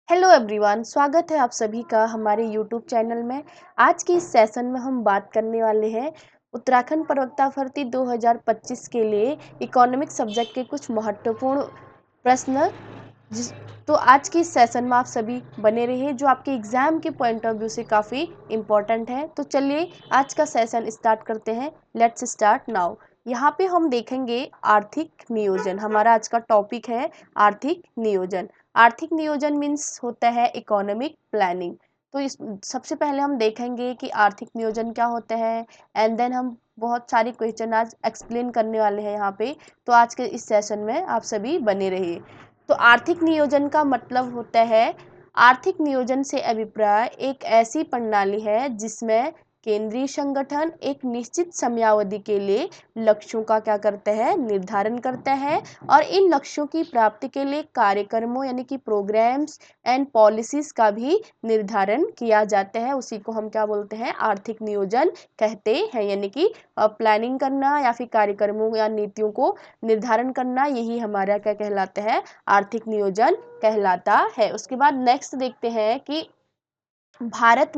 Hello everyone, स्वागत है आप सभी का हमारे यूट्यूब चैनल में। आज की इस सेशन में हम बात करने वाले हैं उत्तराखंड प्रवक्ता भर्ती 2025 के लिए इकोनॉमिक सब्जेक्ट के कुछ महत्वपूर्ण प्रश्न। जिस तो आज की इस सेशन में आप सभी बने रहिए, जो आपके एग्जाम के पॉइंट ऑफ व्यू से काफ़ी इम्पोर्टेंट है। तो चलिए आज का सेशन स्टार्ट करते हैं। Let's start now. यहाँ पे हम देखेंगे आर्थिक नियोजन। हमारा आज का टॉपिक है आर्थिक नियोजन। आर्थिक नियोजन मीन्स होता है इकोनॉमिक प्लानिंग। तो इस सबसे पहले हम देखेंगे कि आर्थिक नियोजन क्या होता है, एंड देन हम बहुत सारे क्वेश्चन आज एक्सप्लेन करने वाले हैं यहाँ पे। तो आज के इस सेशन में आप सभी बने रहिए। तो आर्थिक नियोजन का मतलब होता है, आर्थिक नियोजन से अभिप्राय एक ऐसी प्रणाली है जिसमें केंद्रीय संगठन एक निश्चित समयावधि के लिए लक्ष्यों का क्या करता है, निर्धारण करता है, और इन लक्ष्यों की प्राप्ति के लिए कार्यक्रमों यानी कि प्रोग्राम्स एंड पॉलिसीज का भी निर्धारण किया जाता है। उसी को हम क्या बोलते हैं, आर्थिक नियोजन कहते हैं। यानी कि प्लानिंग करना या फिर कार्यक्रमों या नीतियों को निर्धारण करना, यही हमारा क्या कहलाता है, आर्थिक नियोजन कहलाता है। उसके बाद नेक्स्ट देखते हैं कि भारत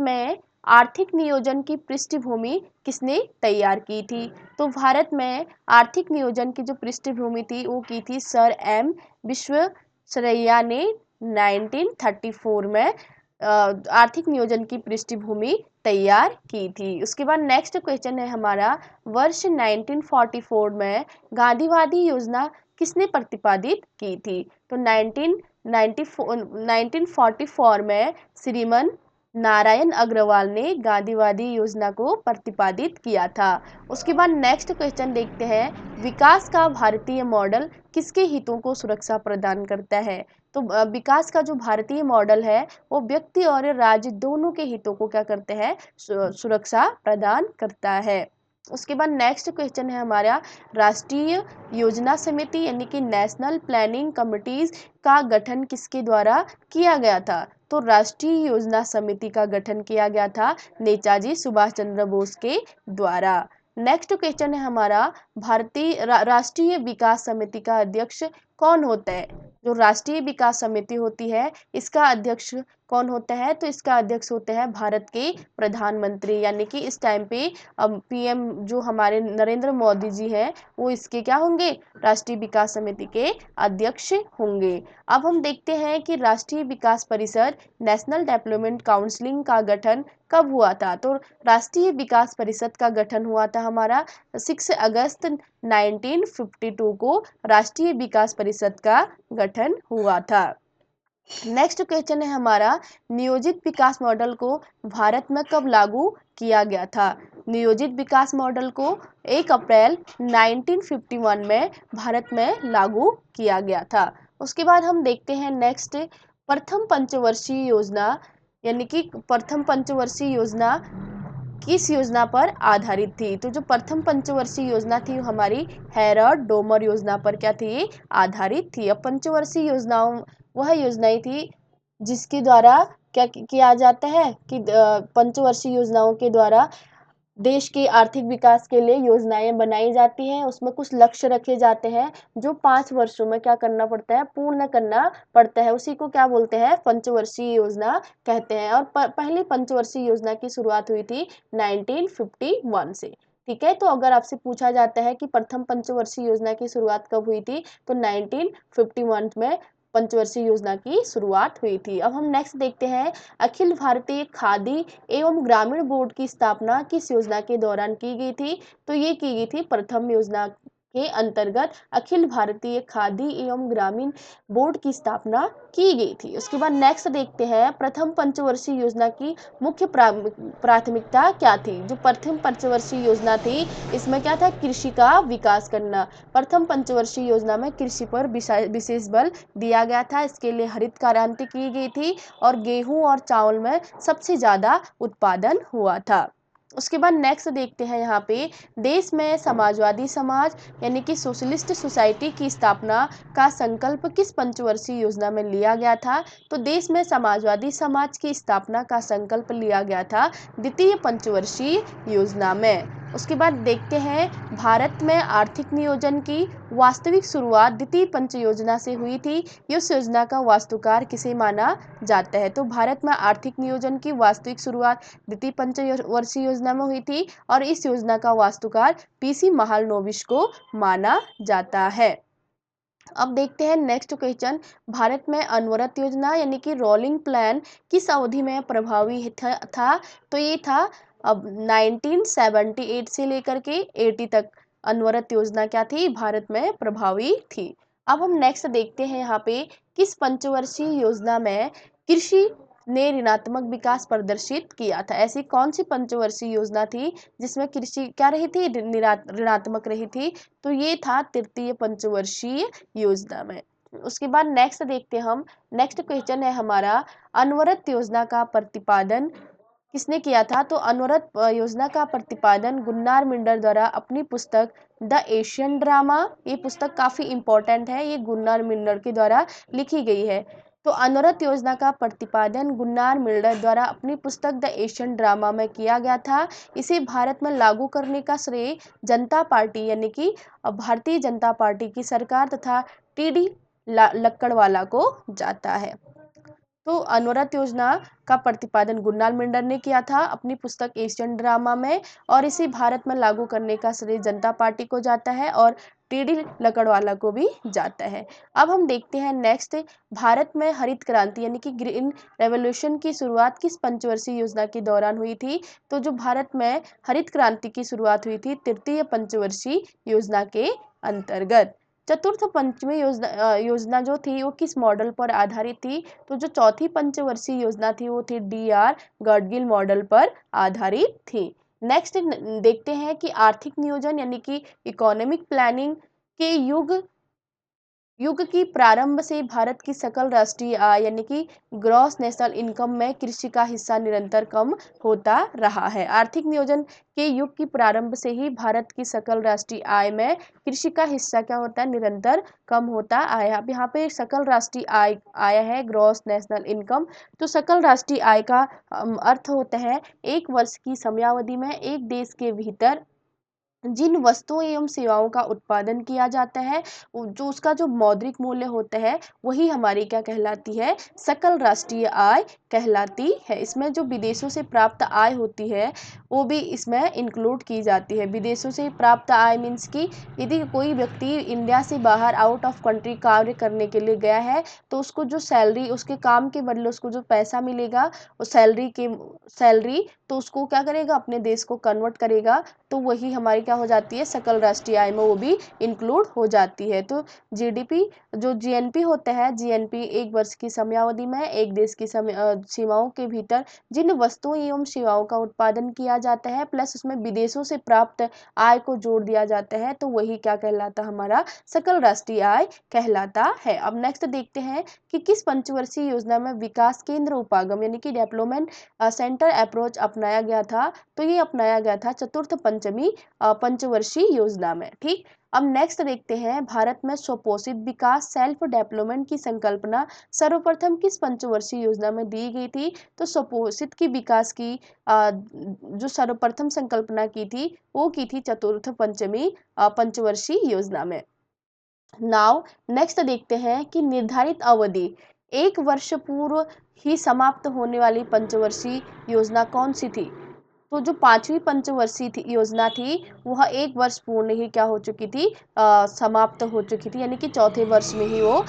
में आर्थिक नियोजन की पृष्ठभूमि किसने तैयार की थी। तो भारत में आर्थिक नियोजन की जो पृष्ठभूमि थी वो की थी सर एम विश्वेश्वरैया ने 1934 में आर्थिक नियोजन की पृष्ठभूमि तैयार की थी। उसके बाद नेक्स्ट क्वेश्चन है हमारा, वर्ष 1944 में गांधीवादी योजना किसने प्रतिपादित की थी। तो 1944 में श्रीमान नारायण अग्रवाल ने गांधीवादी योजना को प्रतिपादित किया था। उसके बाद नेक्स्ट क्वेश्चन देखते हैं, विकास का भारतीय मॉडल किसके हितों को सुरक्षा प्रदान करता है। तो विकास का जो भारतीय मॉडल है वो व्यक्ति और राज्य दोनों के हितों को क्या करते हैं, सुरक्षा प्रदान करता है। उसके बाद नेक्स्ट क्वेश्चन है हमारा, राष्ट्रीय योजना समिति यानी कि नेशनल प्लानिंग कमिटीज का गठन किसके द्वारा किया गया था। तो राष्ट्रीय योजना समिति का गठन किया गया था नेताजी सुभाष चंद्र बोस के द्वारा। नेक्स्ट क्वेश्चन है हमारा, भारतीय राष्ट्रीय विकास समिति का अध्यक्ष कौन होता है। जो राष्ट्रीय विकास समिति होती है इसका अध्यक्ष कौन होता है। तो इसका अध्यक्ष होते हैं भारत के प्रधानमंत्री, यानी कि इस टाइम पे पीएम जो हमारे नरेंद्र मोदी जी हैं वो इसके क्या होंगे, राष्ट्रीय विकास समिति के अध्यक्ष होंगे। अब हम देखते हैं कि राष्ट्रीय विकास परिषद नेशनल डेवलपमेंट काउंसिलिंग का गठन कब हुआ था। तो राष्ट्रीय विकास परिषद का गठन हुआ था हमारा 6 अगस्त 1952 को राष्ट्रीय विकास परिषद का गठन हुआ था। नेक्स्ट क्वेश्चन है हमारा, नियोजित विकास मॉडल को भारत में कब लागू किया गया था। नियोजित विकास मॉडल को 1 अप्रैल 1951 में भारत में लागू किया गया था। उसके बाद हम देखते हैं नेक्स्ट, प्रथम पंचवर्षीय योजना यानी कि प्रथम पंचवर्षीय योजना किस योजना पर आधारित थी। तो जो प्रथम पंचवर्षीय योजना थी वो हमारी हैरड डोमर योजना पर क्या थी, आधारित थी। अब पंचवर्षीय योजनाओं वह योजनाएं थी जिसके द्वारा क्या किया जाता है कि पंचवर्षीय योजनाओं के द्वारा देश के आर्थिक विकास के लिए योजनाएं बनाई जाती हैं। उसमें कुछ लक्ष्य रखे जाते हैं जो 5 वर्षों में क्या करना पड़ता है, पूर्ण करना पड़ता है। उसी को क्या बोलते हैं, पंचवर्षीय योजना कहते हैं। और पहली पंचवर्षीय योजना की शुरुआत हुई थी 1951 से। ठीक है, तो अगर आपसे पूछा जाता है कि प्रथम पंचवर्षीय योजना की शुरुआत कब हुई थी, तो 1951 में पंचवर्षीय योजना की शुरुआत हुई थी। अब हम नेक्स्ट देखते हैं, अखिल भारतीय खादी एवं ग्रामीण बोर्ड की स्थापना किस योजना के दौरान की गई थी। तो ये की गई थी प्रथम योजना के अंतर्गत अखिल भारतीय खादी एवं ग्रामीण बोर्ड की स्थापना की गई थी। उसके बाद नेक्स्ट देखते हैं, प्रथम पंचवर्षीय योजना की मुख्य प्राथमिकता क्या थी। जो प्रथम पंचवर्षीय योजना थी इसमें क्या था, कृषि का विकास करना। प्रथम पंचवर्षीय योजना में कृषि पर विशेष बल दिया गया था। इसके लिए हरित क्रांति की गई थी और गेहूं और चावल में सबसे ज्यादा उत्पादन हुआ था। उसके बाद नेक्स्ट देखते हैं, यहाँ पे देश में समाजवादी समाज यानी कि सोशलिस्ट सोसाइटी की स्थापना का संकल्प किस पंचवर्षीय योजना में लिया गया था। तो देश में समाजवादी समाज की स्थापना का संकल्प लिया गया था द्वितीय पंचवर्षीय योजना में। उसके बाद देखते हैं भारत में आर्थिक नियोजन की वास्तविक शुरुआत द्वितीय पंच योजना से हुई थी। इस योजना का वास्तुकार किसे माना जाता है? तो भारत में आर्थिक नियोजन की वास्तविक शुरुआत द्वितीय पंचवर्षीय योजना में हुई थी और इस योजना का वास्तुकार पीसी महालनोबिस को माना जाता है। अब देखते हैं नेक्स्ट क्वेश्चन, भारत में अनवरत योजना यानी कि रोलिंग प्लान किस अवधि में प्रभावी था? तो ये था अब 1978 से लेकर के 80 तक अनवरत योजना क्या थी? भारत में प्रभावी थी। अब हम नेक्स्ट देखते हैं यहाँ पे किस पंचवर्षीय योजना में कृषि ने ऋणात्मक विकास प्रदर्शित किया था? ऐसी कौन सी पंचवर्षीय योजना थी जिसमें कृषि क्या रही थी? ऋणात्मक रही थी। तो ये था तृतीय पंचवर्षीय योजना में। उसके बाद नेक्स्ट देखते हैं हम, नेक्स्ट क्वेश्चन है हमारा, अनवरत योजना का प्रतिपादन किसने किया था? तो अनवरत योजना का प्रतिपादन गुन्नार मिंडर द्वारा अपनी पुस्तक द एशियन ड्रामा, ये पुस्तक काफी इंपॉर्टेंट है, ये गुन्नार मिंडर के द्वारा लिखी गई है। तो अनवरत योजना का प्रतिपादन गुन्नार मिल्डर द्वारा अपनी पुस्तक द एशियन ड्रामा में किया गया था। इसे भारत में लागू करने का श्रेय जनता पार्टी यानी कि भारतीय जनता पार्टी की सरकार तथा टीडी लक्कड़वाला को जाता है। तो अनवरत योजना का प्रतिपादन गुन्नार मिंडर ने किया था अपनी पुस्तक एशियन ड्रामा में और इसे भारत में लागू करने का श्रेय जनता पार्टी को जाता है और टीडी लकड़वाला को भी जाता है। अब हम देखते हैं नेक्स्ट, भारत में हरित क्रांति यानी कि ग्रीन रेवोल्यूशन की शुरुआत किस पंचवर्षीय योजना के दौरान हुई थी? तो जो भारत में हरित क्रांति की शुरुआत हुई थी तृतीय पंचवर्षीय योजना के अंतर्गत। चतुर्थ पंचमी योजना जो थी वो किस मॉडल पर आधारित थी? तो जो चौथी पंचवर्षीय योजना थी वो थी डीआर गॉडगिल मॉडल पर आधारित थी। नेक्स्ट देखते हैं कि आर्थिक नियोजन यानी कि इकोनॉमिक प्लानिंग के युग की प्रारंभ से भारत की सकल राष्ट्रीय आय यानी कि ग्रॉस नेशनल इनकम में कृषि का हिस्सा निरंतर कम होता रहा है। आर्थिक नियोजन के युग की प्रारंभ से ही भारत की सकल राष्ट्रीय आय में कृषि का हिस्सा क्या होता है? निरंतर कम होता आया। अब यहाँ पे सकल राष्ट्रीय आय आया है ग्रॉस नेशनल इनकम। तो सकल राष्ट्रीय आय का अर्थ होता है एक वर्ष की समयावधि में एक देश के भीतर जिन वस्तुओं एवं सेवाओं का उत्पादन किया जाता है जो उसका जो मौद्रिक मूल्य होता है वही हमारी क्या कहलाती है? सकल राष्ट्रीय आय कहलाती है। इसमें जो विदेशों से प्राप्त आय होती है वो भी इसमें इंक्लूड की जाती है। विदेशों से प्राप्त आय मीन्स कि यदि कोई व्यक्ति इंडिया से बाहर आउट ऑफ कंट्री कार्य करने के लिए गया है तो उसको जो सैलरी, उसके काम के बदले उसको जो पैसा मिलेगा वो सैलरी तो उसको क्या करेगा? अपने देश को कन्वर्ट करेगा, तो वही हमारी क्या हो जाती है? सकल राष्ट्रीय आय में वो भी इंक्लूड हो जाती है। तो जीडीपी जो जीएनपी होता है, जीएनपी एक वर्ष की समयावधि में एक देश की सीमाओं के भीतर जिन वस्तुओं एवं सेवाओं का उत्पादन किया जाता है प्लस उसमें विदेशों से प्राप्त आय को जोड़ दिया जाता है तो वही क्या कहलाता? हमारा सकल राष्ट्रीय आय कहलाता है। अब नेक्स्ट देखते हैं कि किस पंचवर्षीय योजना में विकास केंद्र उपागम यानी कि डेवलपमेंट सेंटर अप्रोच अपनाया गया था? तो ये अपनाया गया था चतुर्थ पंचवर्षीय योजना में। ठीक, अब नेक्स्ट देखते हैं भारत में स्वपोषित विकास सेल्फ डेवलपमेंट की संकल्पना सर्वप्रथम किस पंचवर्षीय योजना में दी गई थी? तो स्वपोषित की विकास की जो सर्वप्रथम संकल्पना की थी वो की थी चतुर्थ पंचवर्षीय योजना में। नाउ नेक्स्ट देखते हैं कि निर्धारित अवधि एक वर्ष पूर्व ही समाप्त होने वाली पंचवर्षीय योजना कौन सी थी? तो जो पांचवी पंचवर्षीय योजना थी वह एक वर्ष पूर्ण ही क्या हो चुकी थी? समाप्त हो चुकी थी, यानी कि चौथे वर्ष में ही वो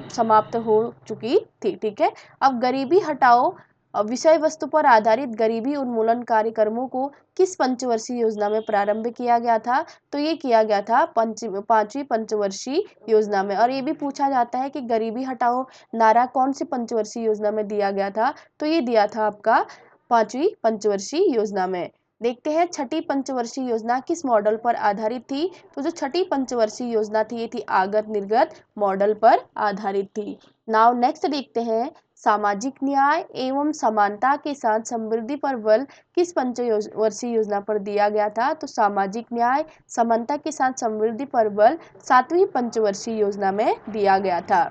समाप्त हो चुकी थी। ठीक है, अब गरीबी हटाओ विषय वस्तु पर आधारित गरीबी उन्मूलन कार्यक्रमों को किस पंचवर्षीय योजना में प्रारंभ किया गया था? तो ये किया गया था पांचवी पंचवर्षीय योजना में। और ये भी पूछा जाता है कि गरीबी हटाओ नारा कौन सी पंचवर्षीय योजना में दिया गया था? तो ये दिया था आपका पांचवी पंचवर्षीय योजना में। देखते हैं छठी पंचवर्षीय योजना किस मॉडल पर आधारित थी? तो जो छठी पंचवर्षीय योजना थी ये थी आगत निर्गत मॉडल पर आधारित थी। नाउ नेक्स्ट देखते हैं सामाजिक न्याय एवं समानता के साथ समृद्धि पर बल किस पंचवर्षीय योजना पर दिया गया था? तो सामाजिक न्याय समानता के साथ समृद्धि पर बल सातवीं पंचवर्षीय योजना में दिया गया था।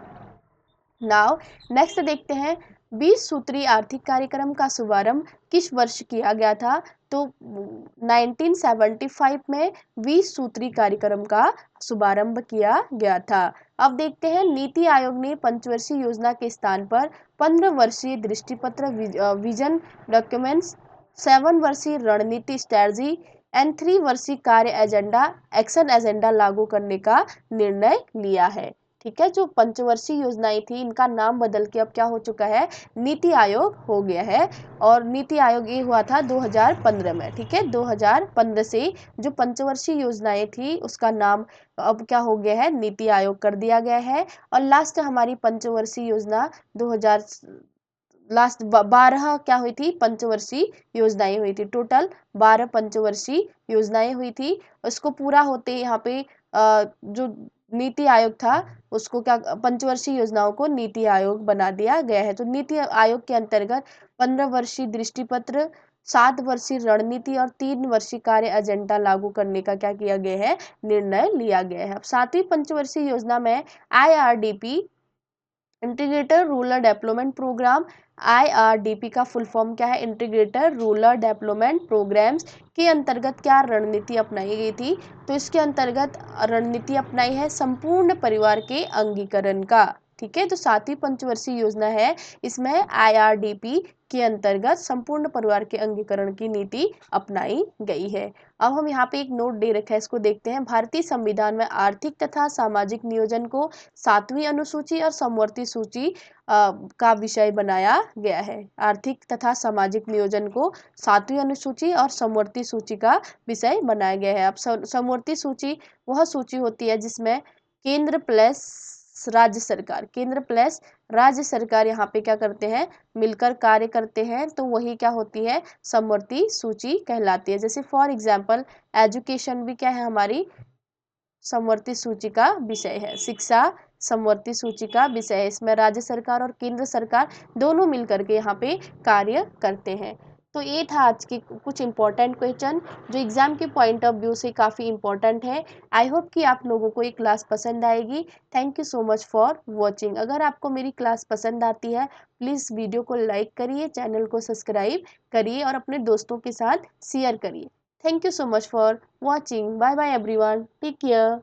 नाउ नेक्स्ट देखते हैं 20 सूत्री आर्थिक कार्यक्रम का शुभारंभ किस वर्ष किया गया था? तो 1975 में 20 सूत्री कार्यक्रम का शुभारंभ किया गया था। अब देखते हैं नीति आयोग ने पंचवर्षीय योजना के स्थान पर 15 वर्षीय दृष्टिपत्र विजन डॉक्यूमेंट्स, 7 वर्षीय रणनीति स्ट्रेटजी एंड 3 वर्षीय कार्य एजेंडा एक्शन एजेंडा लागू करने का निर्णय लिया है। ठीक है, जो पंचवर्षीय योजनाएं थी इनका नाम बदल के अब क्या हो चुका है, नीति आयोग हो गया है। और नीति आयोग ये हुआ था 2015 में। ठीक है, 2015 से जो पंचवर्षीय योजनाएं थी उसका नाम अब क्या हो गया है, नीति आयोग कर दिया गया है। और लास्ट हमारी पंचवर्षीय योजना 2000 लास्ट 12 क्या हुई थी, पंचवर्षीय योजनाएं हुई थी। टोटल 12 पंचवर्षीय योजनाएं हुई थी। उसको पूरा होते यहाँ पे जो नीति आयोग था उसको क्या, पंचवर्षीय योजनाओं को नीति आयोग बना दिया गया है। तो नीति आयोग के अंतर्गत 15 वर्षीय दृष्टिपत्र, 7 वर्षीय रणनीति और 3 वर्षीय कार्य एजेंडा लागू करने का क्या किया गया है, निर्णय लिया गया है। अब 7वीं पंचवर्षीय योजना में IRDP integrated rural development programme, IRDP का फुल फॉर्म क्या है, इंटीग्रेटेड रूरल डेवलपमेंट प्रोग्राम्स के अंतर्गत क्या रणनीति अपनाई गई थी, तो इसके अंतर्गत रणनीति अपनाई है संपूर्ण परिवार के अंगीकरण का। ठीक है, तो 7वीं पंचवर्षीय योजना है, इसमें IRDP के अंतर्गत संपूर्ण परिवार के अंगीकरण की नीति अपनाई गई है। अब हम यहाँ पे एक नोट दे रखा है, इसको देखते हैं। भारतीय संविधान में आर्थिक तथा सामाजिक नियोजन को 7वीं अनुसूची और समवर्ती सूची का विषय बनाया गया है। आर्थिक तथा सामाजिक नियोजन को 7वीं अनुसूची और समवर्ती सूची का विषय बनाया गया है। अब समवर्ती सूची वह सूची होती है जिसमें केंद्र प्लस राज्य सरकार, केंद्र प्लस राज्य सरकार यहाँ पे क्या करते हैं, मिलकर कार्य करते हैं, तो वही क्या होती है, समवर्ती सूची कहलाती है। जैसे फॉर एग्जाम्पल एजुकेशन भी क्या है, हमारी समवर्ती सूची का विषय है। शिक्षा समवर्ती सूची का विषय है। इसमें राज्य सरकार और केंद्र सरकार दोनों मिलकर के यहाँ पे कार्य करते हैं। तो ये था आज के कुछ इंपॉर्टेंट क्वेश्चन जो एग्जाम के पॉइंट ऑफ व्यू से काफ़ी इंपॉर्टेंट है। आई होप कि आप लोगों को ये क्लास पसंद आएगी। Thank you so much for watching. अगर आपको मेरी क्लास पसंद आती है प्लीज़ वीडियो को लाइक करिए, चैनल को सब्सक्राइब करिए और अपने दोस्तों के साथ शेयर करिए। Thank you so much for watching. Bye bye everyone. Take care.